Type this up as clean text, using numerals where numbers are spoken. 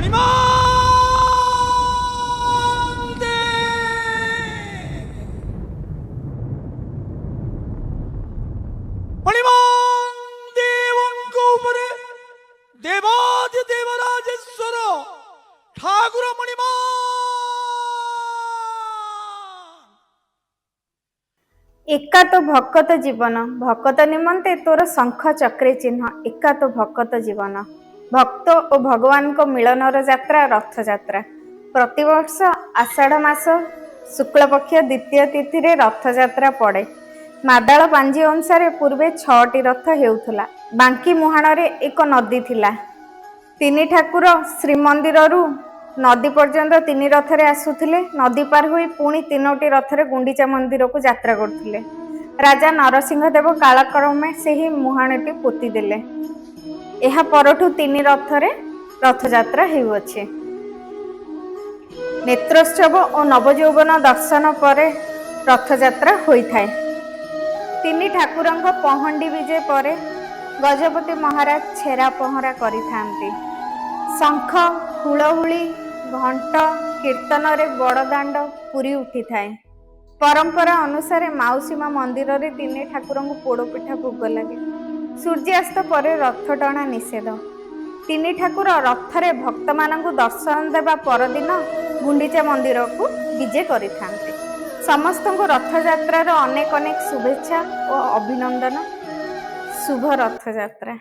ମଣିମାନ୍ତେ ମଣିମାନ୍ଦେବଙ୍କ ଉପରେ ଦେବାଦି ଦେବରାଜେଶ୍ୱର ଠାକୁର ମଣିମା ଏକା ତ ଭକତ ଜୀବନ ଭକତ ନିମନ୍ତେ ତୋର ଶଙ୍ଖ ଚକ୍ରେ ଚିହ୍ନ ଏକା ତ ଭକତ ଜୀବନ। ଭକ୍ତ ଓ ଭଗବାନଙ୍କ ମିଳନର ଯାତ୍ରା ରଥଯାତ୍ରା। ପ୍ରତିବର୍ଷ ଆଷାଢ଼ ମାସ ଶୁକ୍ଳପକ୍ଷ ଦ୍ୱିତୀୟ ତିଥିରେ ରଥଯାତ୍ରା ପଡ଼େ। ମାଦାଳ ପାଞ୍ଜି ଅନୁସାରେ ପୂର୍ବେ 6ଟି ରଥ ହେଉଥିଲା। ବାଙ୍କି ମୁହାଣରେ ଏକ ନଦୀ ଥିଲା। ତିନି ଠାକୁର ଶ୍ରୀମନ୍ଦିରରୁ ନଦୀ ପର୍ଯ୍ୟନ୍ତ 3 ରଥରେ ଆସୁଥିଲେ। ନଦୀ ପାର ହୋଇ ପୁଣି 3ଟି ରଥରେ ଗୁଣ୍ଡିଚା ମନ୍ଦିରକୁ ଯାତ୍ରା କରୁଥିଲେ। ରାଜା ନରସିଂହ ଦେବ କାଳକ୍ରମେ ସେହି ମୁହାଣଟି ପୋତିଦେଲେ। ଏହା ପରଠୁ 3 ରଥରେ ରଥଯାତ୍ରା ହେଉଅଛି। ନେତ୍ରୋତ୍ସବ ଓ ନବଯୌବନ ଦର୍ଶନ ପରେ ରଥଯାତ୍ରା ହୋଇଥାଏ। 3 ଠାକୁରଙ୍କ ପହଣ୍ଡି ବିଜେ ପରେ ଗଜପତି ମହାରାଜ ଛେରା ପହଁରା କରିଥାନ୍ତି। ଶଙ୍ଖ ହୁଳହୁଳି ଘଣ୍ଟ କୀର୍ତ୍ତନରେ ବଡ଼ଦାଣ୍ଡ ପୁରି ଉଠିଥାଏ। ପରମ୍ପରା ଅନୁସାରେ ମାଉସୀ ମା ମନ୍ଦିରରେ 3 ଠାକୁରଙ୍କୁ ପୋଡ଼ପିଠା ଭୋଗ ଲାଗେ। ସୂର୍ଯ୍ୟାସ୍ତ ପରେ ରଥ ଟଣା ନିଷେଧ। 3 ଠାକୁର ରଥରେ ଭକ୍ତମାନଙ୍କୁ ଦର୍ଶନ ଦେବା ପରଦିନ ଗୁଣ୍ଡିଚା ମନ୍ଦିରକୁ ବିଜେ କରିଥାନ୍ତି। ସମସ୍ତଙ୍କୁ ରଥଯାତ୍ରାର ଅନେକ ଅନେକ ଶୁଭେଚ୍ଛା ଓ ଅଭିନନ୍ଦନ। ଶୁଭ ରଥଯାତ୍ରା।